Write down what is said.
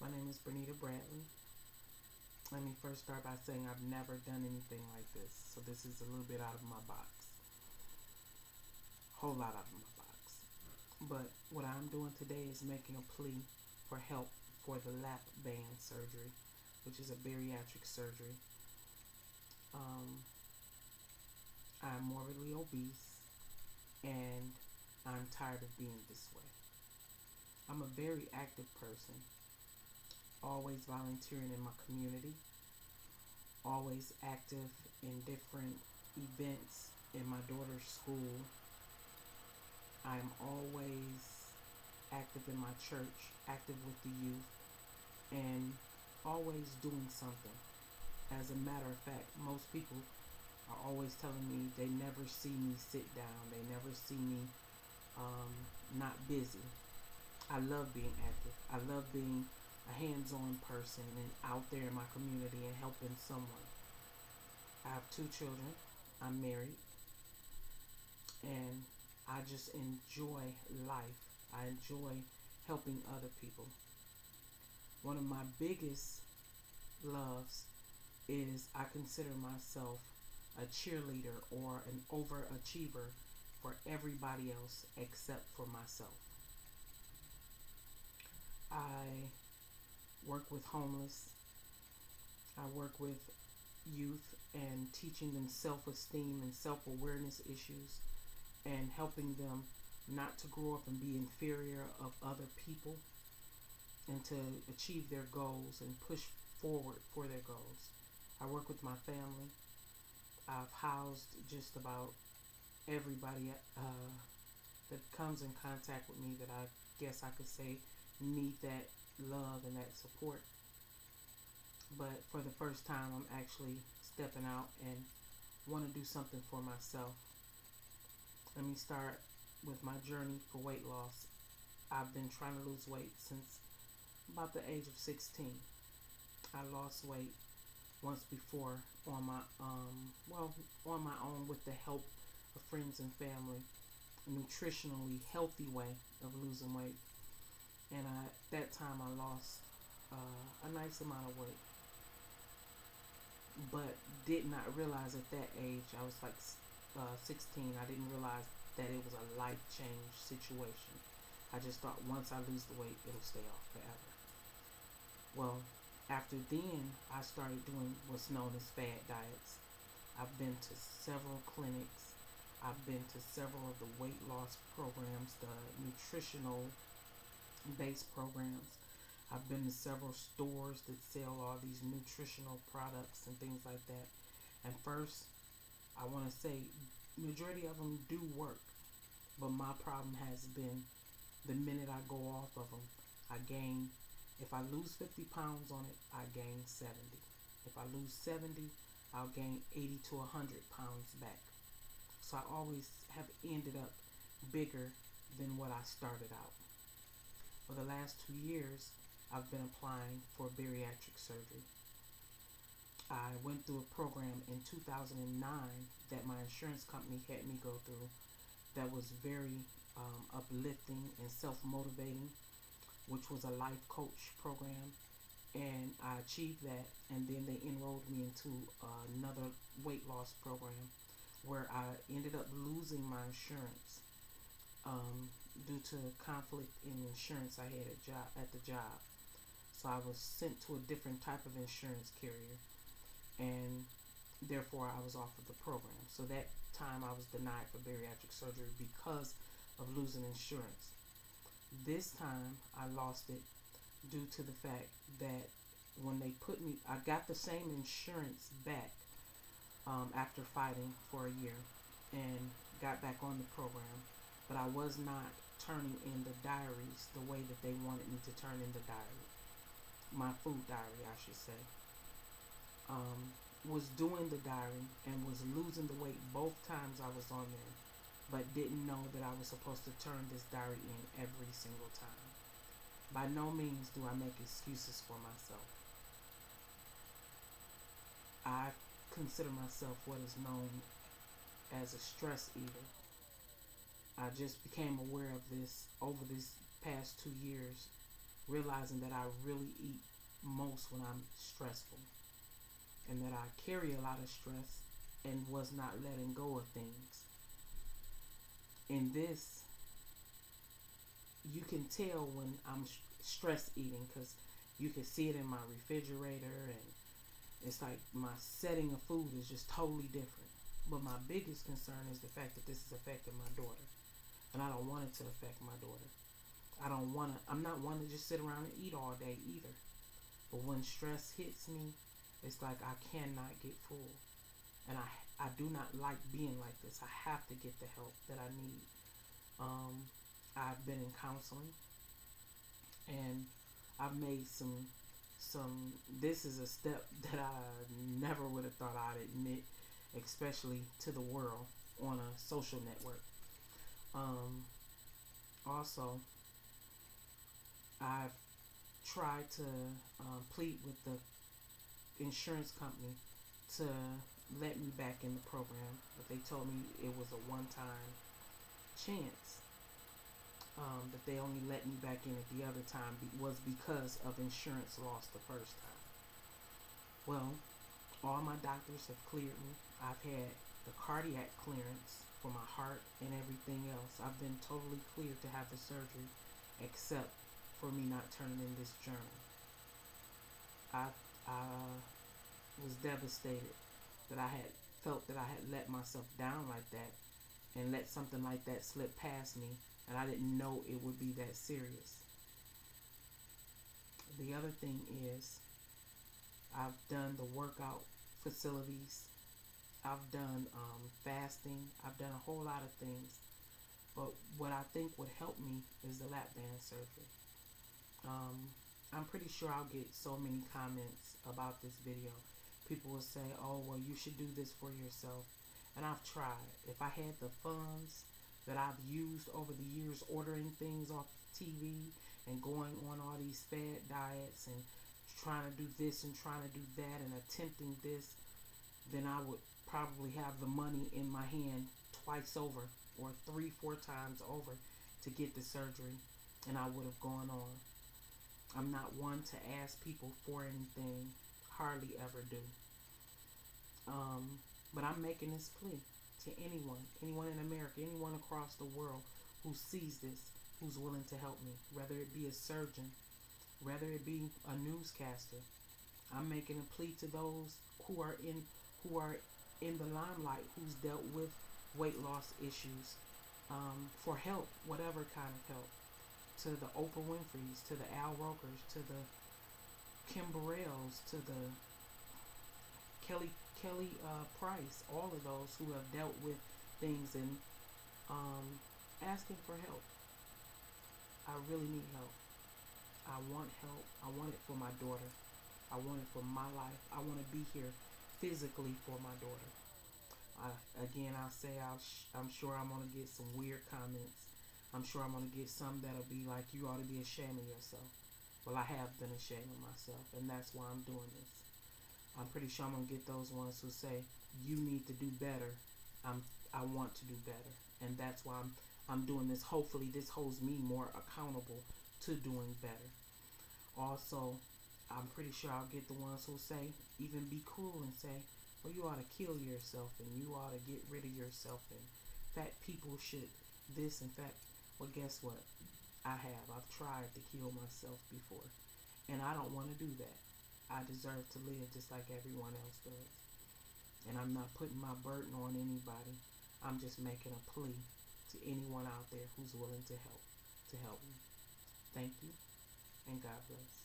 My name is Bernita Bradley. Let me first start by saying I've never done anything like this, so this is a little bit out of my box. Whole lot out of my box. But what I'm doing today is making a plea for help for the Lapband Surgery, which is a bariatric surgery. I'm morbidly obese and I'm tired of being this way. I'm a very active person, always volunteering in my community, always active in different events in my daughter's school. I'm always active in my church, active with the youth, and always doing something. As a matter of fact, most people are always telling me they never see me sit down, they never see me not busy. I love being active. I love being a hands-on person and out there in my community and helping someone. I have 2 children. I'm married. And I just enjoy life. I enjoy helping other people. One of my biggest loves is I consider myself a cheerleader or an overachiever for everybody else except for myself. I work with homeless. I work with youth and teaching them self-esteem and self-awareness issues and helping them not to grow up and be inferior of other people and to achieve their goals and push forward for their goals. I work with my family. I've housed just about everybody that comes in contact with me that I guess I could say need that love and that support. But for the first time, I'm actually stepping out and want to do something for myself. Let me start with my journey for weight loss. I've been trying to lose weight since about the age of 16. I lost weight once before on my on my own with the help of friends and family. A nutritionally healthy way of losing weight, and at that time I lost a nice amount of weight, but did not realize at that age, I was like 16, I didn't realize that it was a life change situation. I just thought once I lose the weight, it'll stay off forever. Well, after then, I started doing what's known as fad diets. I've been to several clinics. I've been to several of the weight loss programs, the nutritional based programs. I've been to several stores that sell all these nutritional products and things like that. And first, I want to say majority of them do work, but my problem has been the minute I go off of them, I gain. If I lose 50 pounds on it, I gain 70. If I lose 70, I'll gain 80 to 100 pounds back. So I always have ended up bigger than what I started out. For the last 2 years, I've been applying for bariatric surgery. I went through a program in 2009 that my insurance company had me go through that was very uplifting and self-motivating, which was a life coach program, and I achieved that. And then they enrolled me into another weight loss program where I ended up losing my insurance due to conflict in insurance I had at the job. So I was sent to a different type of insurance carrier, and therefore I was off of the program. So that time I was denied for bariatric surgery because of losing insurance. This time I lost it due to the fact that when they put me, I got the same insurance back after fighting for a year and got back on the program, but I was not turning in the diaries the way that they wanted me to turn in the diary, my food diary I should say. Was doing the diary and was losing the weight both times I was on there, but didn't know that I was supposed to turn this diary in every single time. By no means do I make excuses for myself. I consider myself what is known as a stress eater. I just became aware of this over these past 2 years realizing that I really eat most when I'm stressful, and that I carry a lot of stress and was not letting go of things. In this, you can tell when I'm stress eating, because you can see it in my refrigerator, and it's like my setting of food is just totally different. But my biggest concern is the fact that this is affecting my daughter, and I don't want it to affect my daughter. I'm not one to just sit around and eat all day either. But when stress hits me, it's like I cannot get full. And I do not like being like this. I have to get the help that I need. I've been in counseling, and I've made some this is a step that I never would have thought I'd admit, especially to the world on a social network. Also, I've tried to plead with the insurance company to let me back in the program, but they told me it was a one-time chance. That they only let me back in at the other time was because of insurance loss the first time. Well, all my doctors have cleared me. I've had the cardiac clearance for my heart and everything else. I've been totally cleared to have the surgery, except for me not turning in this journal. I was devastated that I had felt that I had let myself down like that, and let something like that slip past me, and I didn't know it would be that serious. The other thing is, I've done the workout facilities, I've done fasting, I've done a whole lot of things, but what I think would help me is the lap band surgery. I'm pretty sure I'll get so many comments about this video. People will say, oh, well, you should do this for yourself. And I've tried. If I had the funds that I've used over the years ordering things off TV and going on all these fad diets and trying to do this and trying to do that and attempting this, then I would probably have the money in my hand twice over, or 3-4 times over, to get the surgery, and I would have gone on. I'm not one to ask people for anything, hardly ever do. But I'm making this plea to anyone in America, anyone across the world who sees this, who's willing to help me, whether it be a surgeon, whether it be a newscaster. I'm making a plea to those who are in the limelight, who's dealt with weight loss issues, for help, whatever kind of help. To the Oprah Winfrey's, to the Al Rokers, to the Kim Burrells, to the Kelly Price, all of those who have dealt with things and asking for help. I really need help. I want help. I want it for my daughter. I want it for my life. I want to be here physically for my daughter. I'll say I'm sure I'm going to get some weird comments. I'm sure I'm going to get some that'll be like, you ought to be ashamed of yourself. Well, I have been ashamed of myself, and that's why I'm doing this. I'm pretty sure I'm going to get those ones who say, you need to do better. I want to do better, and that's why I'm doing this. Hopefully this holds me more accountable to doing better. Also, I'm pretty sure I'll get the ones who say, even be cruel and say, well, you ought to kill yourself, and you ought to get rid of yourself, and fat people should this. In fact, well, guess what? I've tried to kill myself before, and I don't want to do that. I deserve to live just like everyone else does, and I'm not putting my burden on anybody. I'm just making a plea to anyone out there who's willing to help me. Thank you, and God bless.